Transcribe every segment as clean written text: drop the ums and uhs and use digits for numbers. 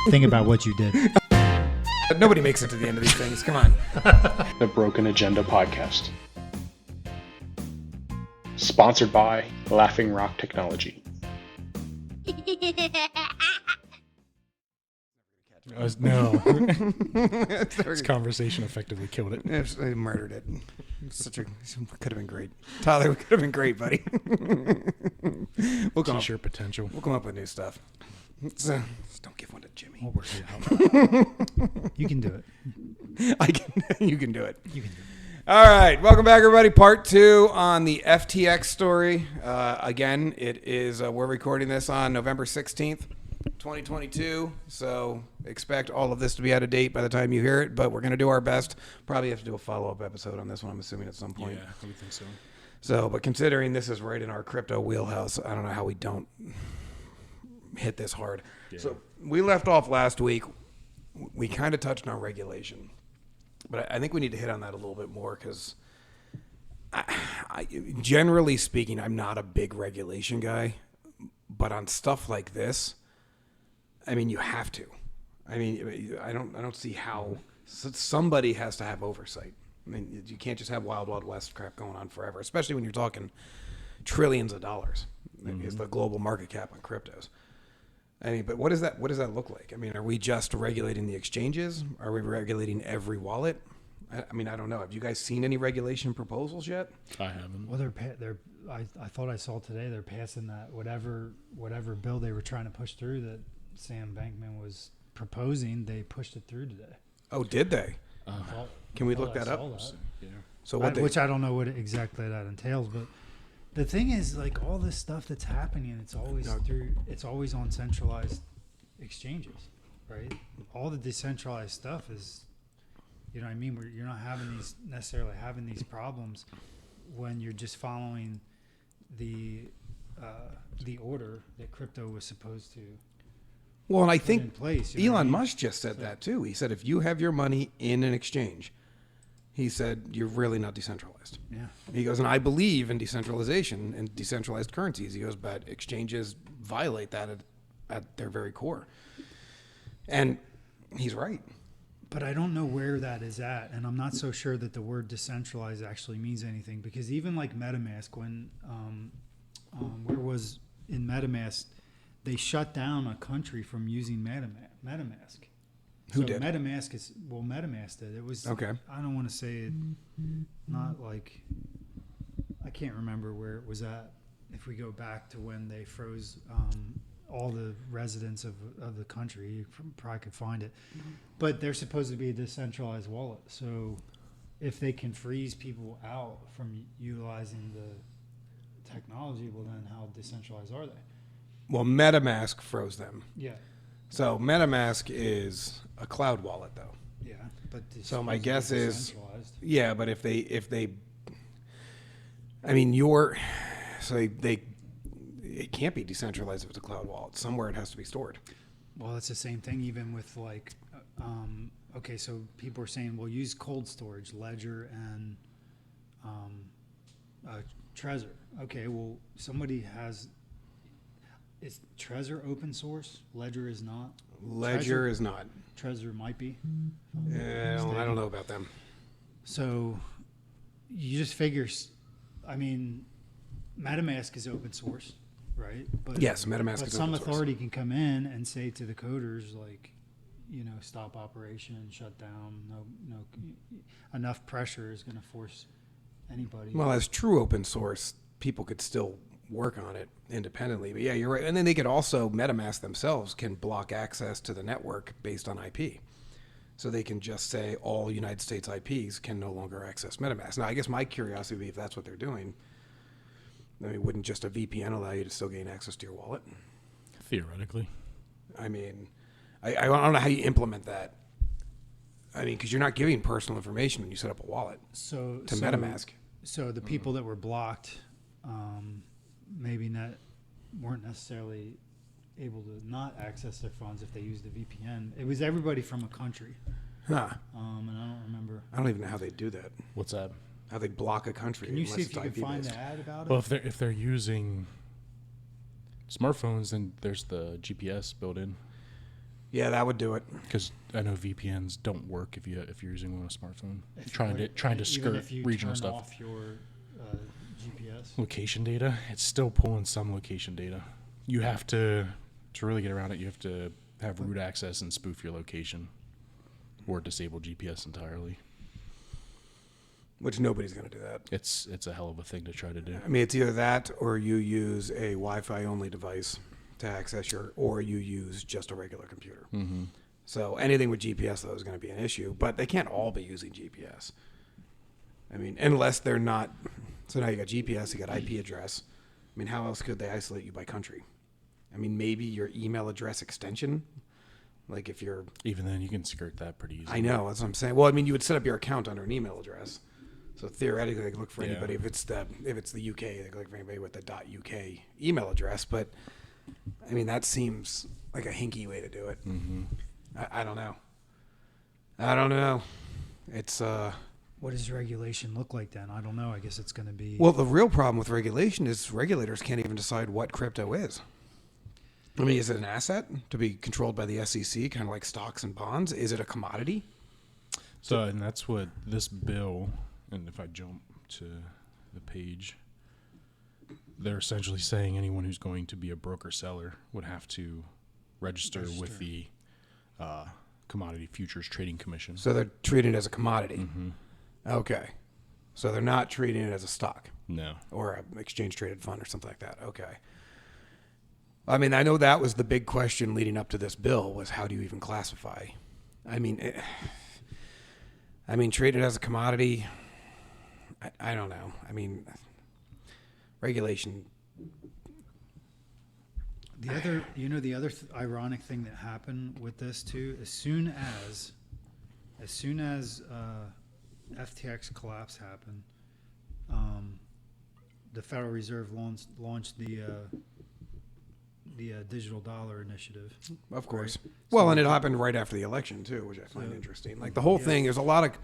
Think about what you did. Nobody makes it to the end of these things. Come on. The Broken Agenda Podcast. Sponsored by Laughing Rock Technology. No. This conversation effectively killed it. They murdered it. Could have been great. Tyler, could have been great, buddy. T-shirt potential. We'll come up with new stuff. Just don't give one to Jimmy. We'll work it out. You can do it. You can do it. You can do it. All right, welcome back, everybody. Part 2 on the FTX story. Again, it is we're recording this on November 16th, 2022. So expect all of this to be out of date by the time you hear it. But we're going to do our best. Probably have to do a follow-up episode on this one, I'm assuming, at some point. Yeah, I would think so. So, but considering this is right in our crypto wheelhouse, I don't know how we don't hit this hard. Yeah. So we left off last week. We kind of touched on regulation. But I think we need to hit on that a little bit more because, generally speaking, I'm not a big regulation guy. But on stuff like this, I mean, you have to. I mean, I don't see how somebody has to have oversight. I mean, you can't just have wild, wild west crap going on forever, especially when you're talking trillions of dollars. Mm-hmm. Is the global market cap on cryptos. I mean, but what does that look like? I mean, are we just regulating the exchanges? Are we regulating every wallet? I mean, I don't know. Have you guys seen any regulation proposals yet? I haven't. Well, I thought I saw today they're passing that whatever bill they were trying to push through that Sam Bankman was proposing. They pushed it through today. Oh, did they? Can we look that up? Yeah. So which I don't know what exactly that entails, but. The thing is, like, all this stuff that's happening, it's always on centralized exchanges, right? All the decentralized stuff is, you know what I mean? Where you're not necessarily having these problems when you're just following the order that crypto was supposed to. Well, and I think in place, Elon Musk just said that too. He said if you have your money in an exchange, he said, you're really not decentralized. Yeah. He goes, and I believe in decentralization and decentralized currencies. He goes, but exchanges violate that at their very core. And he's right. But I don't know where that is at. And I'm not so sure that the word decentralized actually means anything. Because even like MetaMask, when, where was in MetaMask, they shut down a country from using MetaMask. Who did? MetaMask did. It was okay. I don't want to say it. Not like I can't remember where it was at. If we go back to when they froze all the residents of the country, you probably could find it. But they're supposed to be a decentralized wallet. So if they can freeze people out from utilizing the technology, well then how decentralized are they? Well, MetaMask froze them. Yeah. So MetaMask is a cloud wallet, though. Yeah, but so my guess is, yeah. But if they, I mean, it can't be decentralized if it's a cloud wallet. Somewhere it has to be stored. Well, it's the same thing even with like, okay, so people are saying, well, use cold storage, Ledger and Trezor. Okay, well, somebody has. Is Trezor open source? Ledger is not. Ledger is not. Trezor might be. I don't know about them. So you just figure. I mean, MetaMask is open source, right? But yes, MetaMask but is some open source. authority can come in and say to the coders, like, you know, stop operation, shut down. No, enough pressure is going to force anybody. Well, as true open source, people could still work on it independently. But yeah, you're right. And then they could also, MetaMask themselves can block access to the network based on IP. So they can just say all United States IPs can no longer access MetaMask. Now, I guess my curiosity would be if that's what they're doing, I mean, wouldn't just a VPN allow you to still gain access to your wallet? Theoretically. I mean, I don't know how you implement that. I mean, because you're not giving personal information when you set up a wallet to MetaMask. So the people that were blocked maybe weren't necessarily able to not access their funds if they used a VPN. It was everybody from a country. Huh. And I don't remember. I don't even know how they do that. What's that? How they block a country. Can you see if you can find the ad about it? Well, if they're using smartphones, then there's the GPS built in. Yeah, that would do it. Because I know VPNs don't work if you're using one on a smartphone. Trying to even skirt if you regional turn stuff. off your GPS. Location data, it's still pulling some location data. You have to really get around it. You have to have root access and spoof your location, or disable GPS entirely. Which nobody's going to do that. It's a hell of a thing to try to do. I mean, it's either that or you use a Wi-Fi only device to access or you use just a regular computer. Mm-hmm. So anything with GPS, though, is going to be an issue. But they can't all be using GPS. I mean, unless they're not. So now you got GPS, you got IP address. I mean, how else could they isolate you by country? I mean, maybe your email address extension. Like if you're. Even then, you can skirt that pretty easily. I know, that's what I'm saying. Well, I mean, you would set up your account under an email address. So theoretically, they could look for anybody. If it's the UK, they could look for anybody with the .uk email address. But I mean, that seems like a hinky way to do it. Mm-hmm. I don't know. I don't know. It's What does regulation look like then? I don't know. I guess it's going to be. well, the real problem with regulation is regulators can't even decide what crypto is. I mean, is it an asset to be controlled by the SEC, kind of like stocks and bonds? Is it a commodity? So, and that's what this bill, and if I jump to the page, they're essentially saying anyone who's going to be a broker seller would have to register with the Commodity Futures Trading Commission. So they're treating it as a commodity. Mm-hmm. Okay. So they're not treating it as a stock No. or an exchange traded fund or something like that. Okay. I mean, I know that was the big question leading up to this bill was how do you even classify? I mean, treated as a commodity. I don't know. I mean, regulation. The other ironic thing that happened with this too, as soon as FTX collapse happened, the Federal Reserve launched the digital dollar initiative. Of course. Right. Well, So- and it happened right after the election too, which I find So- interesting. Like the whole Yeah. thing is a lot of.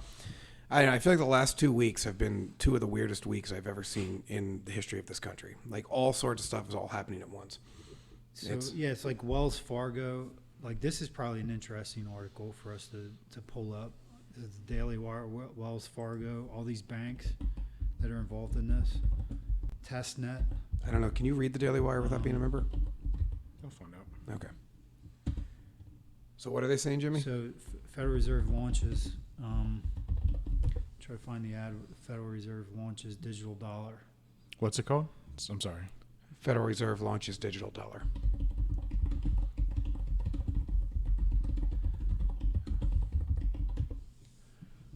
I feel like the last 2 weeks have been two of the weirdest weeks I've ever seen in the history of this country. Like all sorts of stuff is all happening at once. So it's like Wells Fargo. Like this is probably an interesting article for us to pull up. The Daily Wire, Wells Fargo, all these banks that are involved in this. Testnet. I don't know. Can you read the Daily Wire without being a member? I'll find out. Okay. So what are they saying, Jimmy? So Federal Reserve launches. Try to find the ad. Federal Reserve launches digital dollar. What's it called? I'm sorry. Federal Reserve launches digital dollar.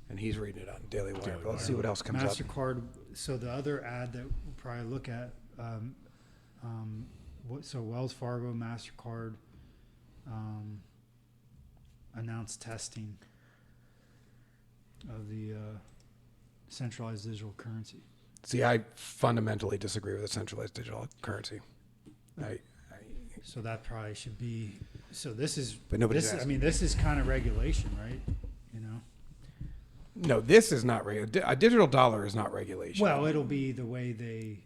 And he's reading it on Daily Wire. Daily Let's Wire. see what else comes up. MasterCard. So the other ad that we'll probably look at. So Wells Fargo, MasterCard announced testing of the centralized digital currency. See, I fundamentally disagree with a centralized digital currency. So that probably should be. So this is. But nobody's This, I asking. mean, this is kind of regulation, right? You know. No, this is not a digital dollar is not regulation. Well, it'll be the way they.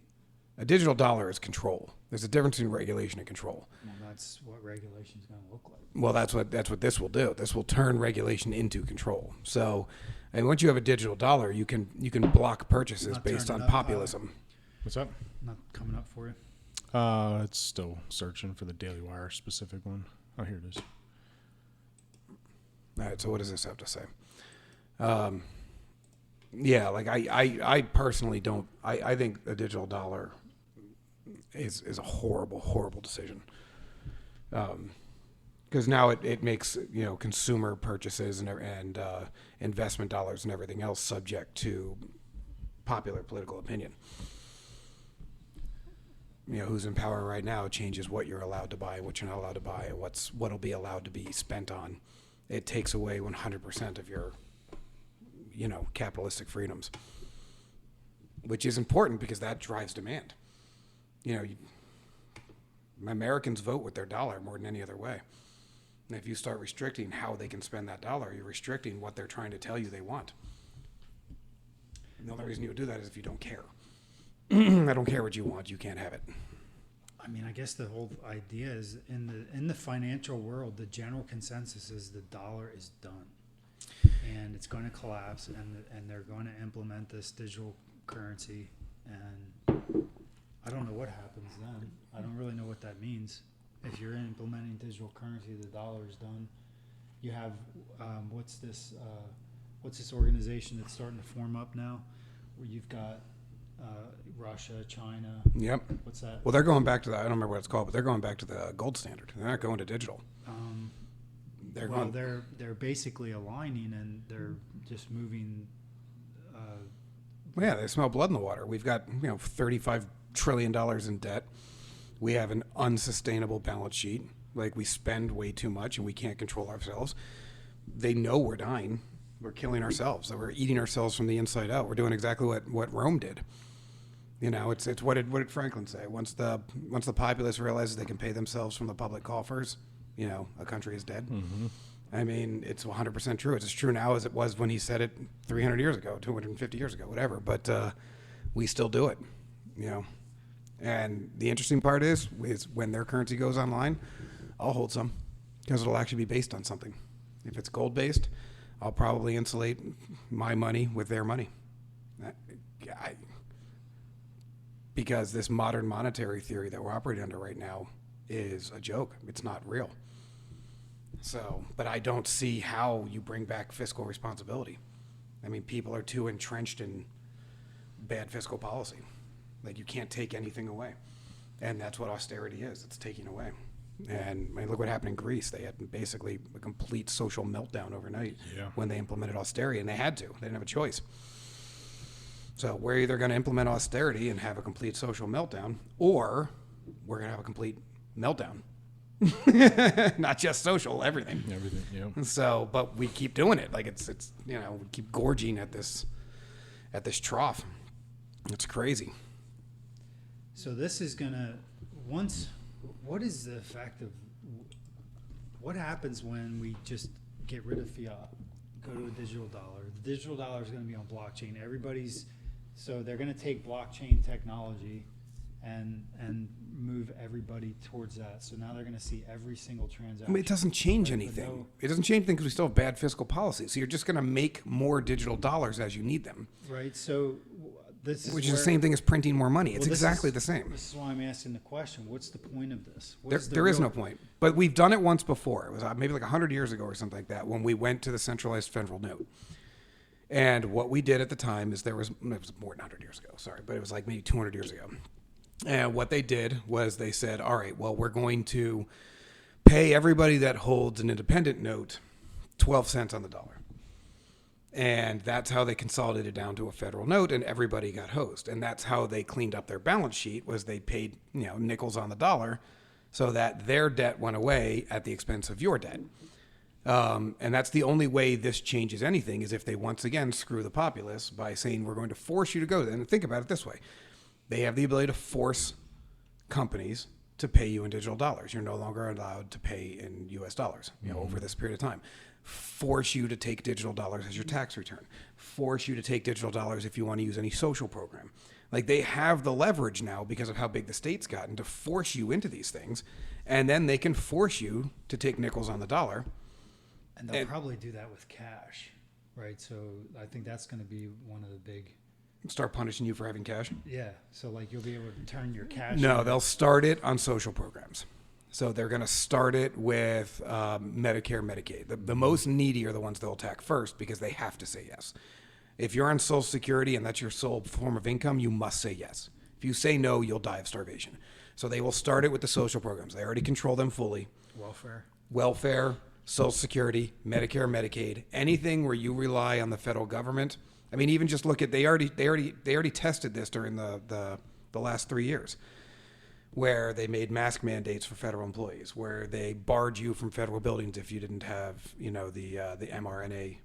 A digital dollar is control. There's a difference between regulation and control. Well, that's what regulation is going to look like. Well, that's what this will do. This will turn regulation into control. So, and once you have a digital dollar, you can block purchases Not based on turning up, populism. What's up? Not coming up for you. It's still searching for the Daily Wire specific one. Oh, here it is. All right. So what does this have to say? Yeah, like I personally don't. I think a digital dollar is a horrible decision. Because now it makes consumer purchases and investment dollars and everything else subject to popular political opinion. Who's in power right now changes what you're allowed to buy, what you're not allowed to buy, and what'll be allowed to be spent on. It takes away 100% of your capitalistic freedoms, which is important because that drives demand. Americans vote with their dollar more than any other way. And if you start restricting how they can spend that dollar, you're restricting what they're trying to tell you they want. And the only reason you would do that is if you don't care. I don't care what you want. You can't have it. I mean, I guess the whole idea is in the financial world, the general consensus is the dollar is done, and it's going to collapse, and they're going to implement this digital currency, and I don't know what happens then. I don't really know what that means. If you're implementing digital currency, the dollar is done. You have what's this organization that's starting to form up now, where you've got Russia, China. Yep. What's that? Well, they're going back to the, I don't remember what it's called, but they're going back to the gold standard. They're not going to digital. They're basically aligning, and they're just moving. Yeah, they smell blood in the water. We've got $35 trillion in debt. We have an unsustainable balance sheet. Like, we spend way too much, and we can't control ourselves. They know we're dying. We're killing ourselves. We're eating ourselves from the inside out. We're doing exactly what Rome did. It's what did Franklin say? Once the populace realizes they can pay themselves from the public coffers, a country is dead. Mm-hmm. I mean, it's 100% true. It's as true now as it was when he said it 300 years ago, 250 years ago, whatever. But we still do it, And the interesting part is when their currency goes online, I'll hold some because it'll actually be based on something. If it's gold-based, I'll probably insulate my money with their money. Because this modern monetary theory that we're operating under right now is a joke. It's not real. So, but I don't see how you bring back fiscal responsibility. I mean, people are too entrenched in bad fiscal policy. Like, you can't take anything away. And that's what austerity is. It's taking away. And I mean, look what happened in Greece. They had basically a complete social meltdown overnight when they implemented austerity, and they had to. They didn't have a choice. So we're either going to implement austerity and have a complete social meltdown, or we're going to have a complete meltdown. Not just social, everything. Everything, yeah. So, but we keep doing it. Like it's we keep gorging at this trough. It's crazy. So this is gonna what is the effect of what happens when we just get rid of fiat, go to a digital dollar? The digital dollar is going to be on blockchain. So they're going to take blockchain technology and move everybody towards that. So now they're going to see every single transaction. I mean, it doesn't change anything. It doesn't change anything because we still have bad fiscal policy. So you're just going to make more digital dollars as you need them. Right. So this is which is the same thing as printing more money. It's exactly the same. This is why I'm asking the question. What's the point of this? There is no point. But we've done it once before. It was maybe like 100 years ago or something like that when we went to the centralized federal note. And what we did at the time is it was more than 100 years ago, sorry, but it was like maybe 200 years ago. And what they did was they said, all right, well, we're going to pay everybody that holds an independent note 12 cents on the dollar. And that's how they consolidated down to a federal note, and everybody got hosed. And that's how they cleaned up their balance sheet, was they paid nickels on the dollar so that their debt went away at the expense of your debt. And that's the only way this changes anything, is if they once again screw the populace by saying we're going to force you to go. And think about it this way. They have the ability to force companies to pay you in digital dollars. You're no longer allowed to pay in US dollars, over this period of time. Force you to take digital dollars as your tax return. Force you to take digital dollars if you want to use any social program. Like, they have the leverage now because of how big the state's gotten to force you into these things. And then they can force you to take nickels on the dollar. And they'll probably do that with cash, right? So I think that's going to be one of the big... Start punishing you for having cash? Yeah. So, like, you'll be able to turn your cash... No, they'll start it on social programs. So they're going to start it with Medicare, Medicaid. The most needy are the ones they'll attack first because they have to say yes. If you're on Social Security and that's your sole form of income, you must say yes. If you say no, you'll die of starvation. So they will start it with the social programs. They already control them fully. Welfare, Social Security, Medicare, Medicaid, anything where you rely on the federal government. I mean, even just look at they already tested this during the last 3 years, where they made mask mandates for federal employees, where they barred you from federal buildings if you didn't have the mRNA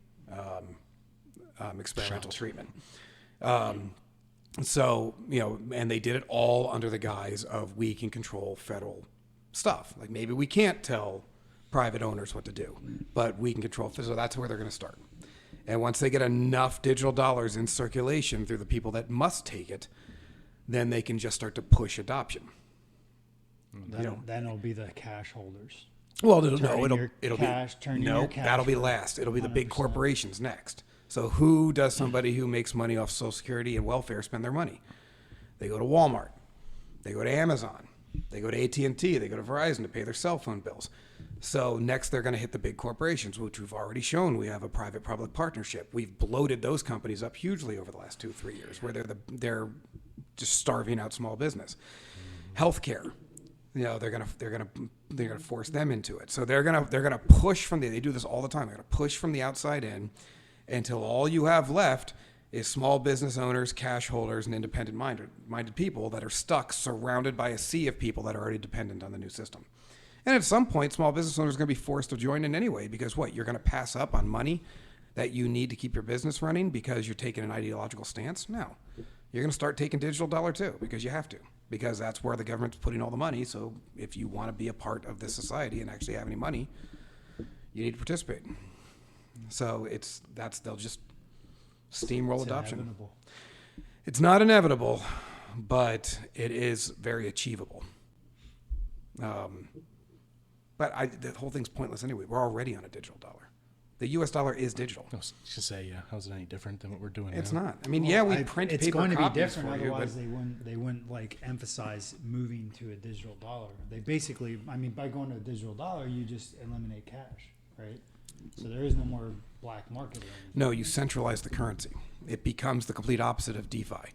experimental treatment. So and they did it all under the guise of we can control federal stuff. Like, maybe we can't tell private owners what to do, but we can control. So that's where they're going to start. And once they get enough digital dollars in circulation through the people that must take it, then they can just start to push adoption. Then it'll be the cash holders. Well, Turning it'll your it'll cash, be turning no. your cash That'll be for last. It'll be the big 100%. corporations next. So who does somebody who makes money off Social Security and welfare spend their money? They go to Walmart. They go to Amazon. They go to AT&T. They go to Verizon to pay their cell phone bills. So next they're going to hit the big corporations, which we've already shown we have a private-public partnership. We've bloated those companies up hugely over the last 2-3 years, where they're just starving out small business. Healthcare, they're gonna force them into it. So they're gonna push they do this all the time. They're gonna push from the outside in until all you have left is small business owners, cash holders, and independent minded people that are stuck, surrounded by a sea of people that are already dependent on the new system. And at some point, small business owners are going to be forced to join in anyway, because what? You're going to pass up on money that you need to keep your business running because you're taking an ideological stance? No. You're going to start taking digital dollar too, because you have to, because that's where the government's putting all the money. So if you want to be a part of this society and actually have any money, you need to participate. So they'll just steamroll It's adoption. inevitable. It's not inevitable, but it is very achievable. But the whole thing's pointless anyway. We're already on a digital dollar. The U.S. dollar is digital. I was just say, yeah, how's it any different than what we're doing It's now? not. I mean, Well, we print it's paper going to be copies different. for you, Otherwise, but they wouldn't like emphasize moving to a digital dollar. They basically, by going to a digital dollar, you just eliminate cash, right? So there is no more black market. no, you centralize the currency. It becomes the complete opposite of DeFi.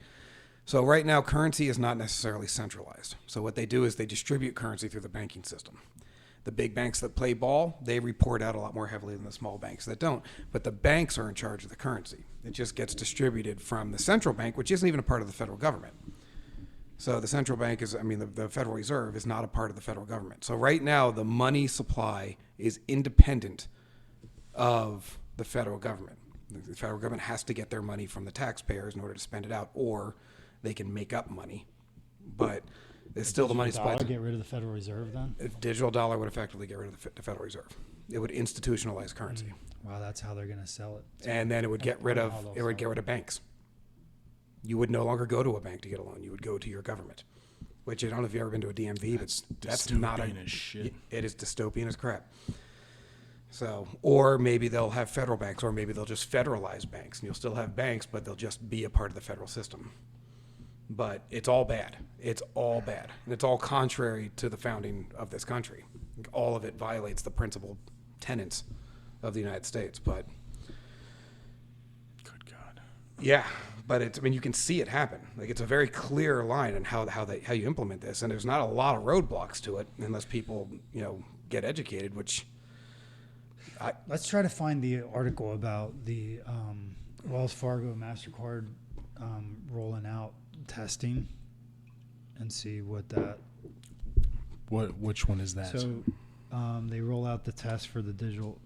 So right now, currency is not necessarily centralized. So what they do is they distribute currency through the banking system. The big banks that play ball, they report out a lot more heavily than the small banks that don't. But the banks are in charge of the currency. It just gets distributed from the central bank, which isn't even a part of the federal government. So the central bank the Federal Reserve is not a part of the federal government. So right now, the money supply is independent of the federal government. The federal government has to get their money from the taxpayers in order to spend it out, or they can make up money. But it's still the money supply. Get rid of the Federal Reserve then? If digital dollar would effectively get rid of the Federal Reserve. It would institutionalize currency. Wow, that's how they're going to sell it. And then it would get rid of how they'll get rid of banks. You would no longer go to a bank to get a loan. You would go to your government. Which I don't know if you've ever been to a DMV, but that's not dystopian as shit. It is dystopian as crap. So, or maybe they'll have federal banks, or maybe they'll just federalize banks, and you'll still have banks, but they'll just be a part of the federal system. But it's all bad. It's all bad. And it's all contrary to the founding of this country. All of it violates the principal tenets of the United States. But Good God. yeah, but you can see it happen. Like, it's a very clear line on how you implement this, and there's not a lot of roadblocks to it unless people get educated. Which Let's try to find the article about the Wells Fargo MasterCard rolling out testing and see what that. Which one is that? So they roll out the test for the digital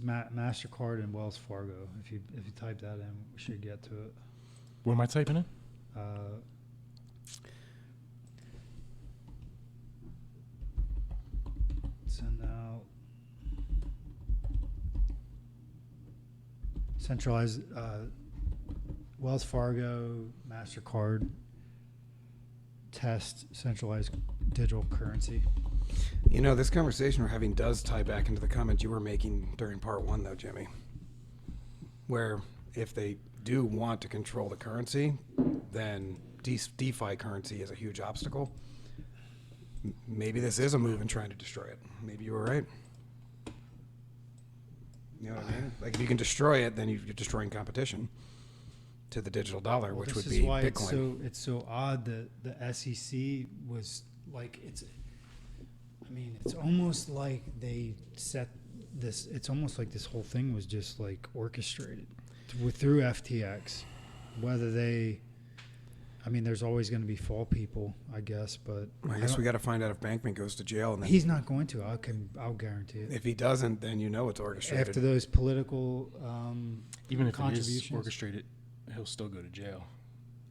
MasterCard and Wells Fargo. If you type that in, we should get to it. What am I typing in? Send out centralized Wells Fargo MasterCard test centralized digital currency. this conversation we're having does tie back into the comment you were making during part one, though, Jimmy, where if they do want to control the currency, then DeFi currency is a huge obstacle. Maybe this is a move in trying to destroy it. Maybe you were right. You know what I mean? Like, if you can destroy it, then you're destroying competition to the digital dollar, which would be why Bitcoin. it's so odd that the SEC was like it's almost like they set this. It's almost like this whole thing was just like orchestrated through FTX. Whether they, there's always going to be fall people, I guess, but I guess we got to find out if Bankman goes to jail, and then he's not going to. I'll guarantee it. if he doesn't, then it's orchestrated. After those political Even if it is contributions. orchestrated, he'll still go to jail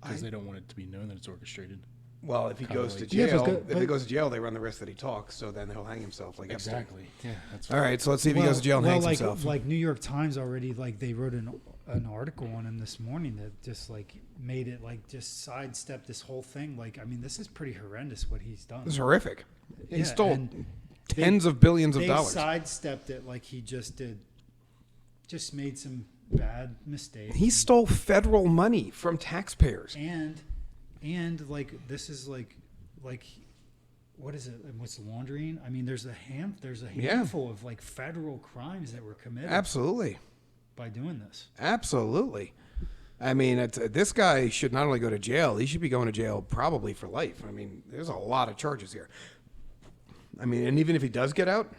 because they don't want it to be known that it's orchestrated. Well, if he Kinda goes to like- Yeah, jail, but- if he goes to jail, they run the risk that he talks, so then he'll hang himself. Like Epstein. Exactly. Yeah, that's All right, so let's see if he goes to jail and hangs like, himself. Like New York Times already, like they wrote an article on him this morning that just like made it like just sidestep this whole thing. Like, I mean, this is pretty horrendous what he's done. This is horrific. He Yeah, stole and tens of billions of they dollars. sidestepped it like he just did, just made some bad mistakes. He stole federal money from taxpayers. and like this is like what is it? What's laundering? I mean, there's a handful of like federal crimes that were committed Absolutely. by doing this. Absolutely. I mean, this guy should not only go to jail, he should be going to jail probably for life. I mean, there's a lot of charges here. I mean, and even if he does get out,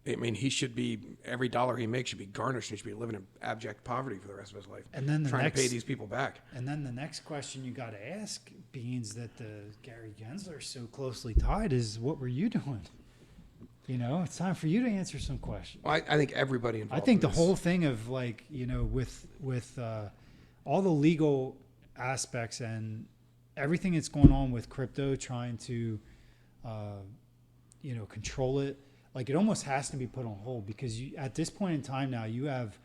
I mean, he should be, every dollar he makes should be garnished. He should be living in abject poverty for the rest of his life. And then trying to pay these people back. And then the next question you got to ask, beings that Gary Gensler is so closely tied, is what were you doing? You know, it's time for you to answer some questions. Well, I think everybody I involved. think in the this- whole thing of like, you know, with all the legal aspects and everything that's going on with crypto, trying to, you know, control it, like it almost has to be put on hold because at this point in time now, you have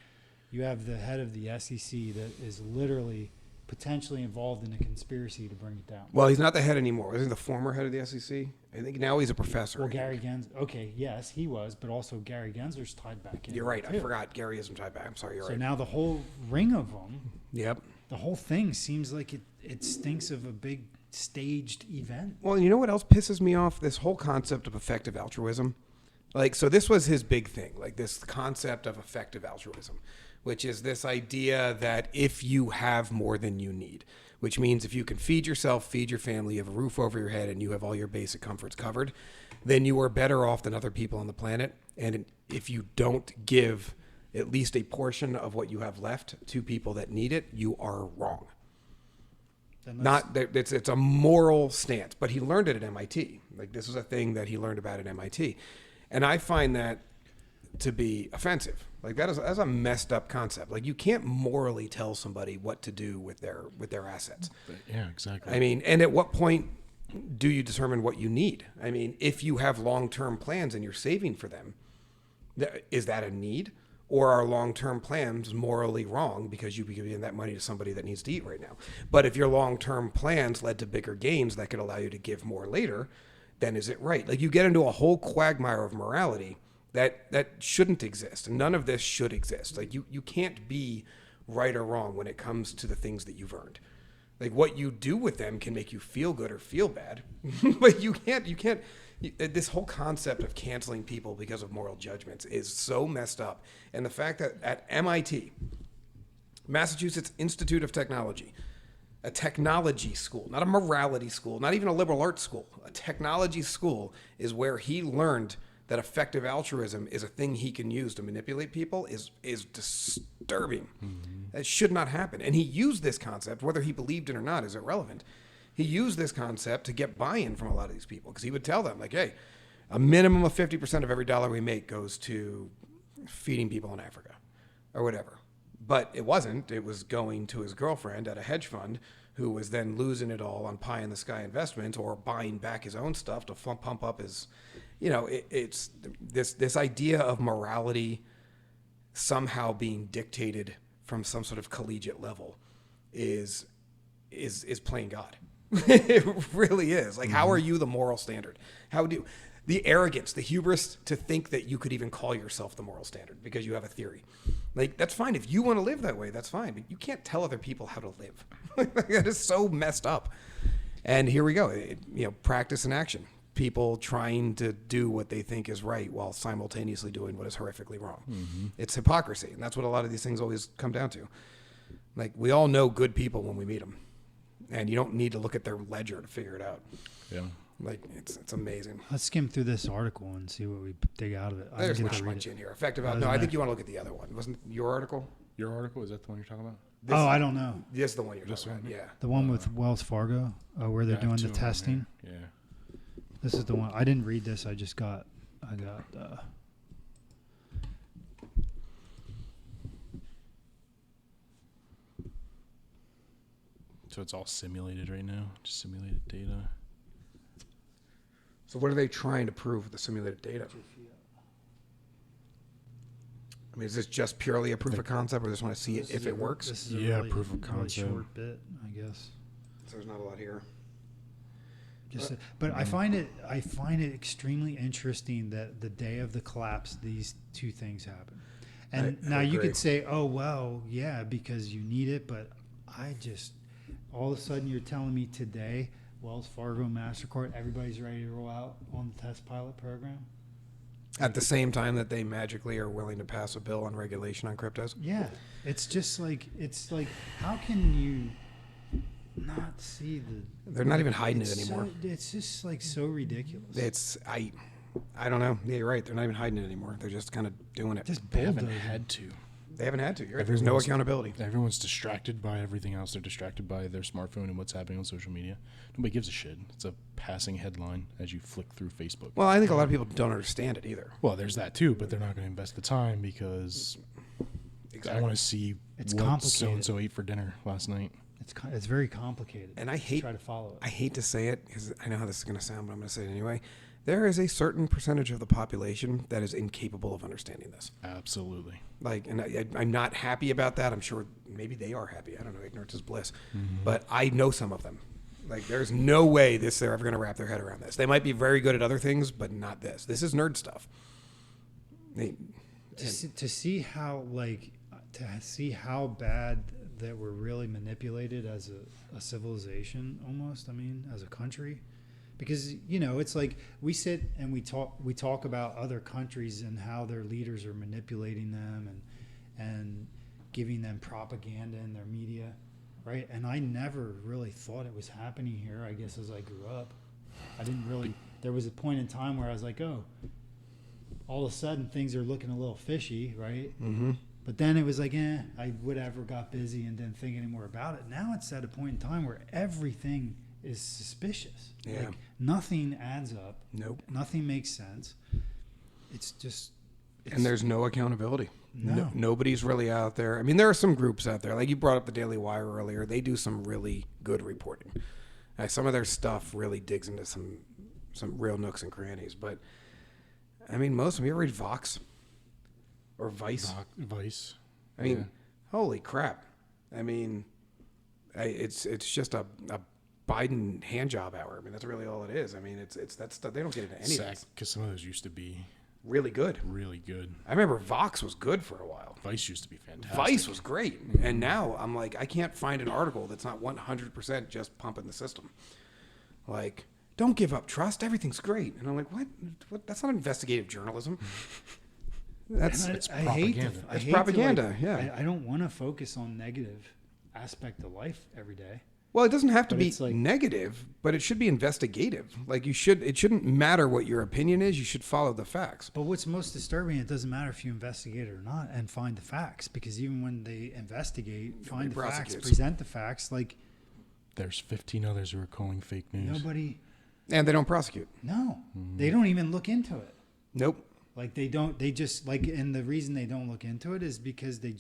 the head of the SEC that is literally potentially involved in a conspiracy to bring it down. Well, he's not the head anymore. Isn't he the former head of the SEC? I think now he's a professor. Well, Gary Gensler, okay, yes, he was, but also Gary Gensler's tied back in. You're right. I too. forgot. Gary isn't tied back. I'm sorry. You're So right. now the whole ring of them, Yep. the whole thing seems like it stinks of a big staged event. Well, you know what else pisses me off? This whole concept of effective altruism. Like, so this was his big thing, like this concept of effective altruism, which is this idea that if you have more than you need, which means if you can feed yourself, feed your family, you have a roof over your head, and you have all your basic comforts covered, then you are better off than other people on the planet. And if you don't give at least a portion of what you have left to people that need it, you are wrong. Then let's- Not that it's a moral stance, but he learned it at MIT. Like this was a thing that he learned about at MIT, and I find that to be offensive. Like that's a messed up concept. Like you can't morally tell somebody what to do with their assets. Yeah, exactly. I mean, and at what point do you determine what you need? I mean, if you have long-term plans and you're saving for them, is that a need? Or are long-term plans morally wrong because you be giving that money to somebody that needs to eat right now? But if your long-term plans led to bigger gains that could allow you to give more later, then is it right? Like you get into a whole quagmire of morality that shouldn't exist. And none of this should exist. Like you can't be right or wrong when it comes to the things that you've earned. Like what you do with them can make you feel good or feel bad, but you can't. This whole concept of canceling people because of moral judgments is so messed up. And the fact that at MIT, Massachusetts Institute of Technology, a technology school, not a morality school, not even a liberal arts school, a technology school is where he learned that effective altruism is a thing he can use to manipulate people is disturbing. That should not happen. And he used this concept, whether he believed it or not is irrelevant. He used this concept to get buy-in from a lot of these people because he would tell them, like, hey, a minimum of 50% of every dollar we make goes to feeding people in Africa or whatever. But it wasn't. It was going to his girlfriend at a hedge fund who was then losing it all on pie-in-the-sky investments or buying back his own stuff to pump up his, you know, it's this idea of morality somehow being dictated from some sort of collegiate level is playing God. It really is. Like, how are you the moral standard? How do the arrogance, the hubris to think that you could even call yourself the moral standard because you have a theory? Like, that's fine. If you want to live that way, that's fine. But you can't tell other people how to live. That is so messed up. And here we go. Practice and action. People trying to do what they think is right while simultaneously doing what is horrifically wrong. Mm-hmm. It's hypocrisy. And that's what a lot of these things always come down to. Like, we all know good people when we meet them. And you don't need to look at their ledger to figure it out. Yeah. Like, it's amazing. Let's skim through this article and see what we dig out of it. There's didn't not get to read much it. in here. Effective. No, Doesn't I think matter. you want to look at the other one. Wasn't your article? Your article, is that the one you're talking about? I don't know. This is the one you're This talking about. one? Yeah. The one with Wells Fargo, where they're Yeah, I have doing the 2 of them testing. here. Yeah. This is the one. I didn't read this. I got. So it's all simulated right now, just simulated data. So what are they trying to prove with the simulated data? I mean, is this just purely a proof of concept, or just want to see if it works? This is a Yeah, really, proof of really concept. short bit, I guess. So there's not a lot here. But I find it extremely interesting that the day of the collapse, these two things happen. And I now you agree. could say, oh, well, yeah, because you need it. But I just, all of a sudden you're telling me today, Wells Fargo, MasterCard, everybody's ready to roll out on the test pilot program. At the same time that they magically are willing to pass a bill on regulation on cryptos? Yeah. It's just like, how can you not see They're not even hiding it it's anymore. It's just like so ridiculous. I don't know. Yeah, you're right. They're not even hiding it anymore. They're just kind of doing it. Just They haven't bulldozing. had to. They haven't had to. You're right. There's no accountability. Everyone's distracted by everything else. They're distracted by their smartphone and what's happening on social media. Nobody gives a shit. It's a passing headline as you flick through Facebook. Well, I think a lot of people don't understand it either. Well, there's that too, but they're not going to invest the time because I want to see It's what complicated. so-and-so ate for dinner last night. It's very complicated. And I try to follow it. I hate to say it because I know how this is going to sound, but I'm going to say it anyway. There is a certain percentage of the population that is incapable of understanding this. Absolutely. Like, and I'm not happy about that. I'm sure maybe they are happy. I don't know. Ignorance is bliss. But I know some of them. Like, there's no way they're ever going to wrap their head around this. They might be very good at other things, but not this. This is nerd stuff. To see how bad that we're really manipulated as a civilization, almost. I mean, as a country, because it's like we sit and we talk about other countries and how their leaders are manipulating them and giving them propaganda in their media, right? And I never really thought it was happening here. I guess as I grew up, I didn't really. There was a point in time where I was like, oh, all of a sudden things are looking a little fishy, right? Mm-hmm. But then it was like, I whatever, got busy and didn't think any more about it. Now it's at a point in time where everything is suspicious. Yeah. Like nothing adds up. Nope. Nothing makes sense. It's just. And there's no accountability. No. Nobody's really out there. I mean, there are some groups out there. Like you brought up the Daily Wire earlier. They do some really good reporting. Some of their stuff really digs into some real nooks and crannies. But, I mean, most of them, you ever read Vox? Or Vice? Vice. I mean, holy crap. I mean, it's just a Biden hand job hour. I mean, that's really all it is. I mean, it's that stuff. They don't get into any of this. Because some of those used to be Really good. really good. I remember Vox was good for a while. Vice used to be fantastic. Vice was great. And now I'm like, I can't find an article that's not 100% just pumping the system. Like, don't give up trust. Everything's great. And I'm like, what? That's not investigative journalism. That's And it's I hate propaganda. I It's hate propaganda, yeah. I don't want to focus on negative aspect of life every day. Well, it doesn't have to But be it's like- negative, but it should be investigative. Like it shouldn't matter what your opinion is. You should follow the facts. But what's most disturbing, it doesn't matter if you investigate it or not and find the facts, because even when they investigate, find the facts, prosecutes. present the facts, like There's 15 others who are calling fake news. nobody, And they don't prosecute. no, they don't even look into it. Nope. Like they just like, and the reason they don't look into it is because they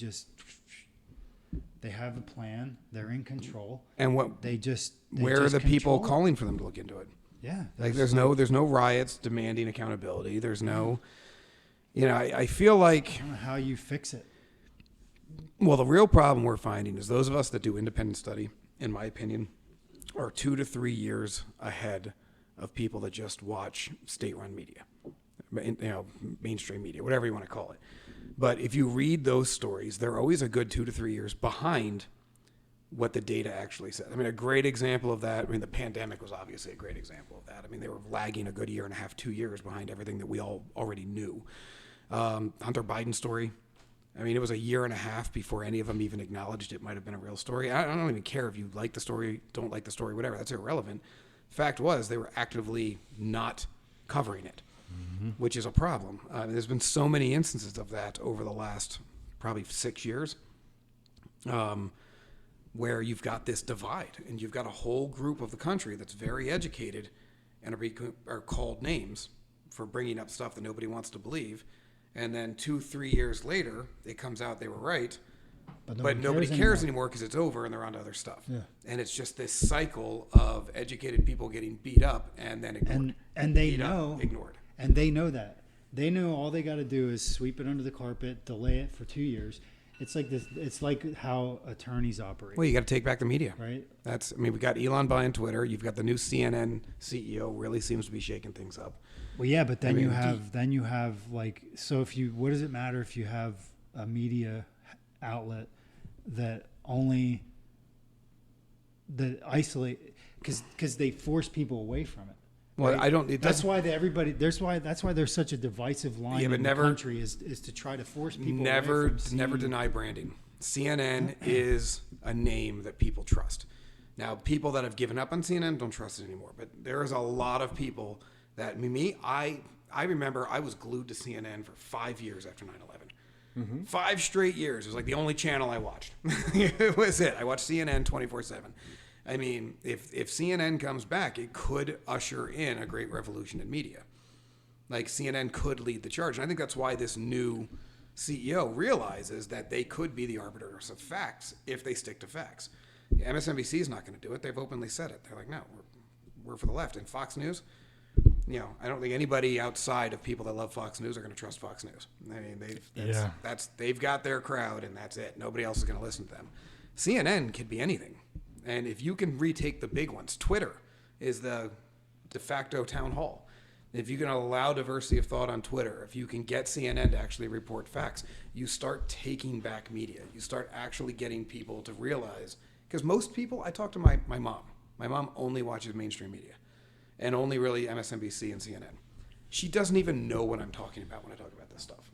have a plan, they're in control. And They where are just the people control it. calling for them to look into it? Yeah. Like there's no riots demanding accountability. There's no, I feel like, I don't know how you fix it. well, the real problem we're finding is those of us that do independent study, in my opinion, are 2 to 3 years ahead of people that just watch state-run media, mainstream media, whatever you want to call it. But if you read those stories, they're always a good 2 to 3 years behind what the data actually said. I mean, a great example of that, the pandemic was obviously a great example of that. I mean, they were lagging a good year and a half, 2 years behind everything that we all already knew. Hunter Biden story. I mean, it was a year and a half before any of them even acknowledged it might have been a real story. I don't even care if you like the story, don't like the story, whatever. That's irrelevant. Fact was, they were actively not covering it, which is a problem. There's been so many instances of that over the last probably 6 years, where you've got this divide, and you've got a whole group of the country that's very educated and are called names for bringing up stuff that nobody wants to believe. And then 2-3 years later, it comes out they were right. but nobody cares anymore because it's over and they're on to other stuff. Yeah. And it's just this cycle of educated people getting beat up and then ignored. And they Beat up, know, ignored. and they know that. They know all they got to do is sweep it under the carpet, delay it for 2 years. It's like this. It's like how attorneys operate. Well, you got to take back the media. Right. We got Elon buying Twitter. You've got the new CNN CEO really seems to be shaking things up. Well, yeah, but then you have like, so if you, what does it matter if you have a media outlet that isolate, because they force people away from it. Well, right? I don't. That's why that's why there's such a divisive line in the country is to try to force people never away from never deny branding. CNN is a name that people trust. Now, people that have given up on CNN don't trust it anymore. But there is a lot of people that I remember I was glued to CNN for 5 years after 9/11. Mm-hmm. 5 straight years. It was like the only channel I watched. It was it. I watched CNN 24/7. I mean, if CNN comes back, it could usher in a great revolution in media. Like, CNN could lead the charge. And I think that's why this new CEO realizes that they could be the arbiters of facts if they stick to facts. MSNBC is not going to do it. They've openly said it. They're like, no, we're for the left. And Fox News, I don't think anybody outside of people that love Fox News are going to trust Fox News. I mean, they've got their crowd, and that's it. Nobody else is going to listen to them. CNN could be anything. And if you can retake the big ones, Twitter is the de facto town hall. If you can allow diversity of thought on Twitter, if you can get CNN to actually report facts, you start taking back media. You start actually getting people to realize, because most people, I talk to my mom. My mom only watches mainstream media and only really MSNBC and CNN. She doesn't even know what I'm talking about when I talk about this stuff.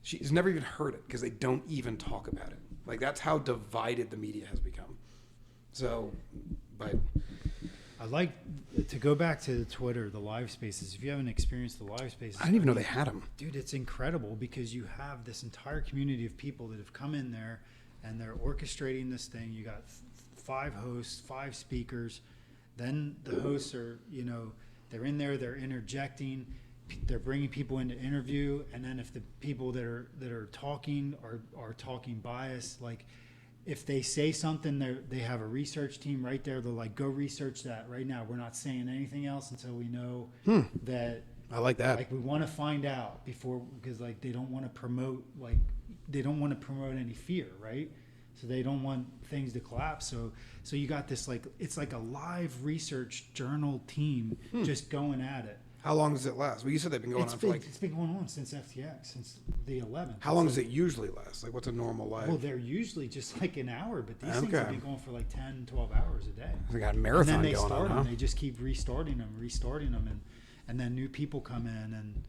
She's never even heard it because they don't even talk about it. Like, that's how divided the media has become. So, but I like to go back to Twitter, the live spaces. If you haven't experienced the live spaces, I didn't even know they had them. Dude, it's incredible because you have this entire community of people that have come in there and they're orchestrating this thing. You got 5 hosts, 5 speakers. Then the hosts are, they're in there, they're interjecting, they're bringing people in to interview. And then if the people that are talking are talking bias, like, if they say something, they have a research team right there. They're like, go research that right now. We're not saying anything else until we know that. I like that. Like, we want to find out before, because like they don't want to promote any fear, right? So they don't want things to collapse. So you got this, like, it's like a live research journal team just going at it. How long does it last? Well, you said they've been going on for it's been going on since FTX, since the 11th. How long does it usually last? Like, what's a normal live? Well, they're usually just like an hour, but these things have been going for like 10, 12 hours a day. They got a marathon and then they going start on, huh? They just keep restarting them, and then new people come in, and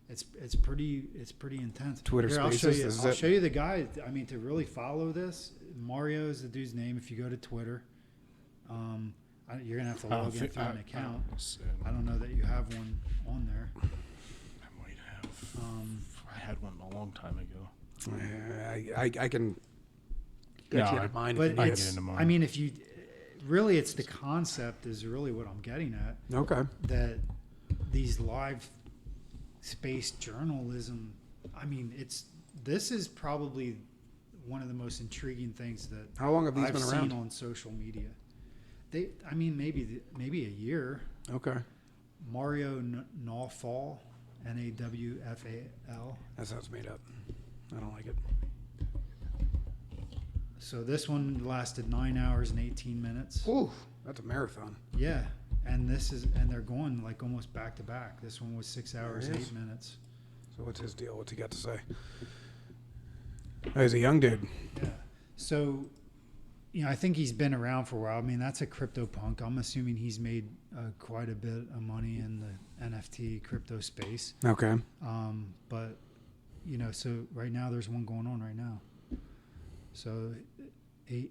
it's pretty intense. Twitter Spaces. I'll show you the guy. I mean, to really follow this, Mario is the dude's name. If you go to Twitter, you're gonna have to log in through an account. I don't know that you have one on there. I might have. I had one a long time ago. I can get you into mine. But I mean, if you really, it's the concept is really what I'm getting at. Okay. That these live space journalism. I mean, this is probably one of the most intriguing things that How long have these I've been seen around? on social media. Maybe a year. Okay. Mario Nawfal, Nawfal. That sounds made up. I don't like it. So this one lasted 9 hours and 18 minutes. Ooh, that's a marathon. Yeah, and they're going like almost back to back. This one was 6 hours, 8 minutes. So what's his deal? What's he got to say? Oh, he's a young dude. Yeah. So, I think he's been around for a while. I mean, that's a crypto punk. I'm assuming he's made quite a bit of money in the NFT crypto space. Okay. But, so right now there's one going on right now. So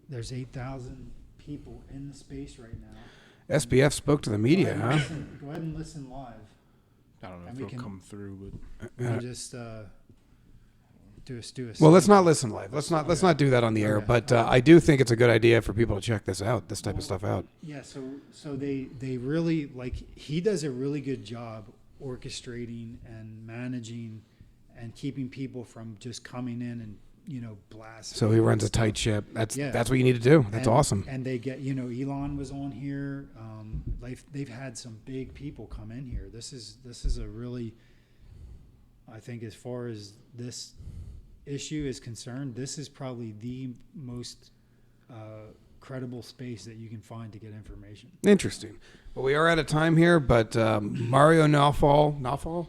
there's 8,000 people in the space right now. SBF spoke to the media, huh? Go ahead and listen live. I don't know And if we it'll come through, but And just do a. Well, let's not listen live. Let's not do that on the air. Okay. But I do think it's a good idea for people to check this out, this type of stuff out. Yeah. So they really, like, he does a really good job orchestrating and managing and keeping people from just coming in blast. So he people runs and a tight stuff. ship. That's Yeah. what you need to do. That's And- awesome. And they get, Elon was on here. They've had some big people come in here. This is a really, I think, as far as this issue is concerned, this is probably the most credible space that you can find to get information. Interesting. Well, we are out of time here, but Mario Nawfal, Nawfal.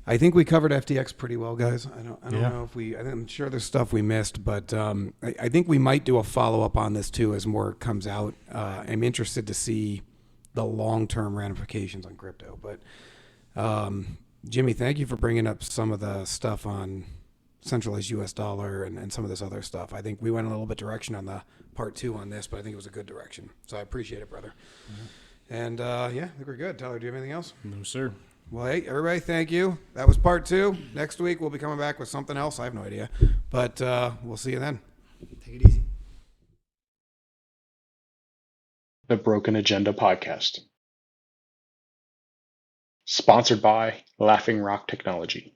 I think we covered FTX pretty well, guys. I don't Yeah. know if I'm sure there's stuff we missed, but I think we might do a follow-up on this too as more comes out. I'm interested to see the long-term ramifications on crypto. But Jimmy, thank you for bringing up some of the stuff on centralized U.S. dollar and some of this other stuff. I think we went a little bit direction on the part 2 on this, but I think it was a good direction. So I appreciate it, brother. And I think we're good. Tyler, do you have anything else? No, sir. Well, hey, everybody, thank you. That was part 2. Next week, we'll be coming back with something else. I have no idea. But we'll see you then. Take it easy. The Broken Agenda Podcast. Sponsored by Laughing Rock Technology.